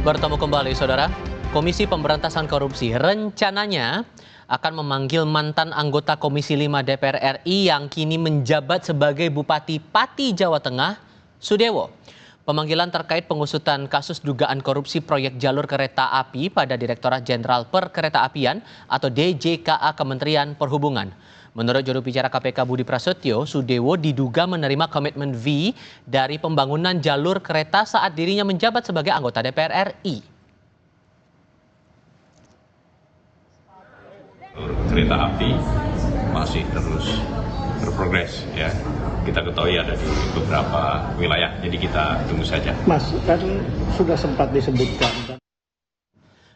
Bertemu kembali, Saudara. Komisi Pemberantasan Korupsi rencananya akan memanggil mantan anggota Komisi 5 DPR RI yang kini menjabat sebagai Bupati Pati, Jawa Tengah, Sudewo. Pemanggilan terkait pengusutan kasus dugaan korupsi proyek jalur kereta api pada Direktorat Jenderal Perkeretaapian atau DJKA Kementerian Perhubungan. Menurut juru bicara KPK Budi Prasetyo, Sudewo diduga menerima komitmen V dari pembangunan jalur kereta saat dirinya menjabat sebagai anggota DPR RI. Kereta api masih terus berprogres ya. Kita ketahui ada di beberapa wilayah, jadi kita tunggu saja. Mas, kan sudah sempat disebutkan.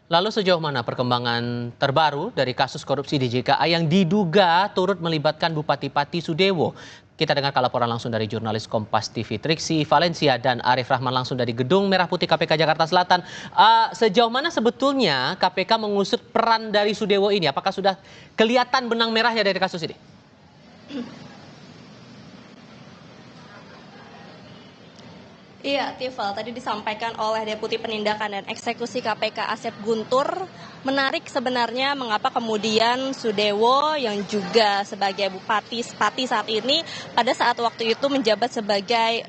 Lalu sejauh mana perkembangan terbaru dari kasus korupsi di DJKA yang diduga turut melibatkan Bupati Pati Sudewo? Kita dengar laporan langsung dari jurnalis Kompas TV Triksi Valencia dan Arif Rahman langsung dari Gedung Merah Putih KPK Jakarta Selatan. Sejauh mana sebetulnya KPK mengusut peran dari Sudewo ini? Apakah sudah kelihatan benang merahnya dari kasus ini? Iya, Tifal, tadi disampaikan oleh Deputi Penindakan dan Eksekusi KPK Asep Guntur, menarik sebenarnya mengapa kemudian Sudewo yang juga sebagai Bupati Pati saat ini pada saat waktu itu menjabat sebagai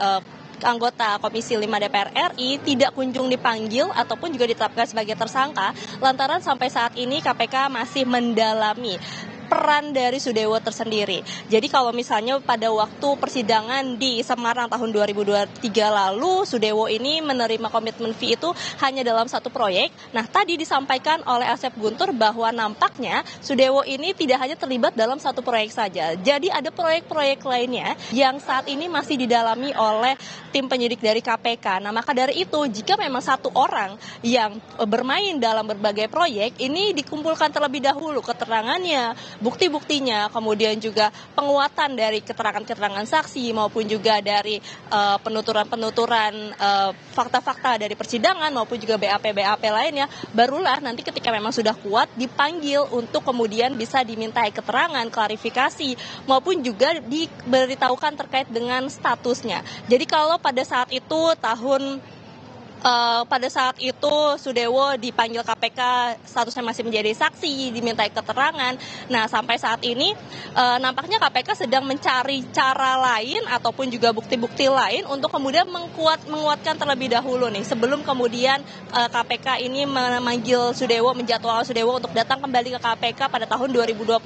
anggota Komisi 5 DPR RI tidak kunjung dipanggil ataupun juga ditetapkan sebagai tersangka lantaran sampai saat ini KPK masih mendalami peran dari Sudewo tersendiri. Jadi kalau misalnya pada waktu persidangan di Semarang tahun 2023 lalu, Sudewo ini menerima komitmen fee itu hanya dalam satu proyek. Nah, tadi disampaikan oleh Asep Guntur bahwa nampaknya Sudewo ini tidak hanya terlibat dalam satu proyek saja. Jadi ada proyek-proyek lainnya yang saat ini masih didalami oleh tim penyidik dari KPK. Nah, maka dari itu jika memang satu orang yang bermain dalam berbagai proyek, ini dikumpulkan terlebih dahulu keterangannya, bukti-buktinya, kemudian juga penguatan dari keterangan-keterangan saksi maupun juga dari penuturan-penuturan fakta-fakta dari persidangan maupun juga BAP-BAP lainnya, barulah nanti ketika memang sudah kuat dipanggil untuk kemudian bisa dimintai keterangan, klarifikasi maupun juga diberitahukan terkait dengan statusnya. Jadi kalau pada saat itu Sudewo dipanggil KPK, statusnya masih menjadi saksi, dimintai keterangan. Nah, sampai saat ini nampaknya KPK sedang mencari cara lain ataupun juga bukti-bukti lain untuk kemudian menguatkan terlebih dahulu nih, sebelum kemudian KPK ini memanggil Sudewo, menjadwalkan Sudewo untuk datang kembali ke KPK pada tahun 2025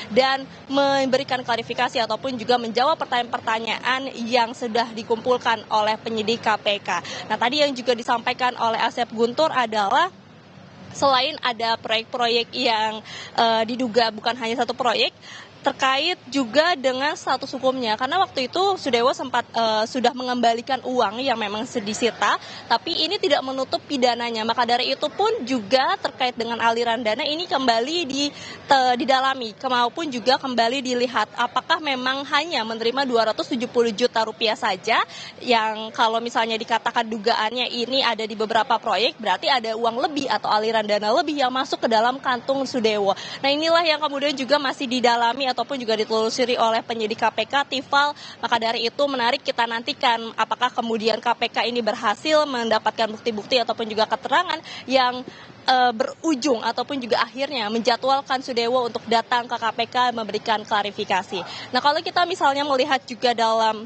dan memberikan klarifikasi ataupun juga menjawab pertanyaan-pertanyaan yang sudah dikumpulkan oleh penyidik KPK. Nah, tadi yang juga disampaikan oleh Asep Guntur adalah selain ada proyek-proyek yang diduga bukan hanya satu proyek, terkait juga dengan status hukumnya, karena waktu itu Sudewo sempat sudah mengembalikan uang yang memang disita, tapi ini tidak menutup pidananya. Maka dari itu pun juga terkait dengan aliran dana ini kembali didalami, maupun juga kembali dilihat apakah memang hanya menerima 270 juta rupiah saja, yang kalau misalnya dikatakan dugaannya ini ada di beberapa proyek, berarti ada uang lebih atau aliran dana lebih yang masuk ke dalam kantung Sudewo. Nah, inilah yang kemudian juga masih didalami ataupun juga ditelusuri oleh penyidik KPK, Tifal. Maka dari itu menarik kita nantikan apakah kemudian KPK ini berhasil mendapatkan bukti-bukti ataupun juga keterangan yang berujung ataupun juga akhirnya menjadwalkan Sudewo untuk datang ke KPK memberikan klarifikasi. Nah, kalau kita misalnya melihat juga dalam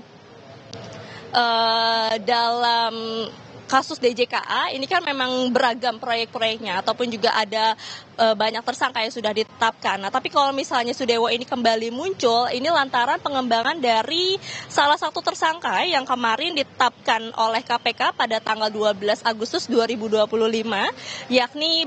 kasus DJKA ini kan memang beragam proyek-proyeknya ataupun juga ada banyak tersangka yang sudah ditetapkan. Nah, tapi kalau misalnya Sudewo ini kembali muncul, ini lantaran pengembangan dari salah satu tersangka yang kemarin ditetapkan oleh KPK pada tanggal 12 Agustus 2025, yakni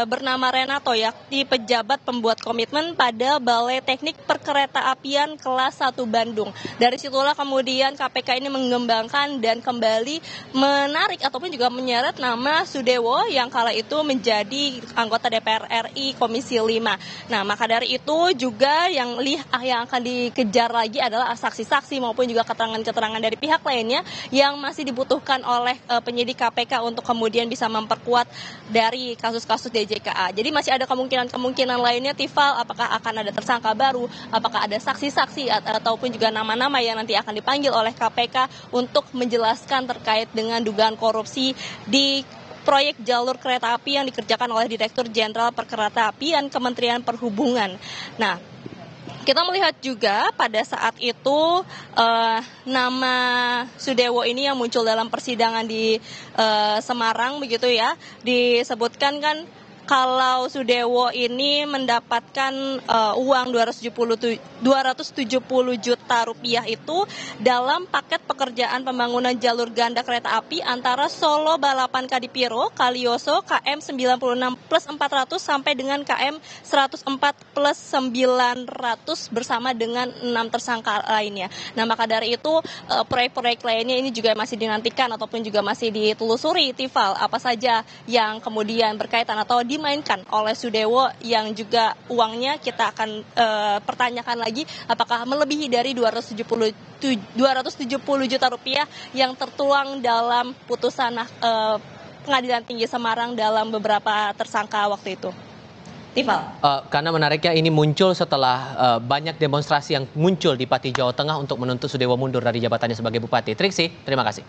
bernama Renato, yakni pejabat pembuat komitmen pada Balai Teknik Perkeretaapian kelas 1 Bandung. Dari situlah kemudian KPK ini mengembangkan dan kembali menarik ataupun juga menyeret nama Sudewo yang kala itu menjadi anggota DPR RI Komisi 5. Nah, maka dari itu juga yang akan dikejar lagi adalah saksi-saksi maupun juga keterangan-keterangan dari pihak lainnya yang masih dibutuhkan oleh penyidik KPK untuk kemudian bisa memperkuat dari kasus-kasus DJKA. Jadi masih ada kemungkinan lainnya, Tifal, apakah akan ada tersangka baru, apakah ada saksi-saksi ataupun juga nama-nama yang nanti akan dipanggil oleh KPK untuk menjelaskan terkait dengan dugaan korupsi di proyek jalur kereta api yang dikerjakan oleh Direktur Jenderal Perkeretaapian Kementerian Perhubungan. Nah, kita melihat juga pada saat itu nama Sudewo ini yang muncul dalam persidangan di Semarang begitu ya, disebutkan kan kalau Sudewo ini mendapatkan uang 270 juta rupiah itu dalam paket pekerjaan pembangunan jalur ganda kereta api antara Solo Balapan Kadipiro, Kalioso, KM 96 plus 400 sampai dengan KM 104 plus 900 bersama dengan 6 tersangka lainnya. Nah, maka dari itu proyek-proyek lainnya ini juga masih dinantikan ataupun juga masih ditelusuri, Tifal, apa saja yang kemudian berkaitan atau dimainkan oleh Sudewo yang juga uangnya kita akan pertanyakan lagi apakah melebihi dari 270 juta rupiah yang tertuang dalam putusan Pengadilan Tinggi Semarang dalam beberapa tersangka waktu itu. Tifal. Karena menariknya ini muncul setelah banyak demonstrasi yang muncul di Pati Jawa Tengah untuk menuntut Sudewo mundur dari jabatannya sebagai Bupati. Triksi, terima kasih.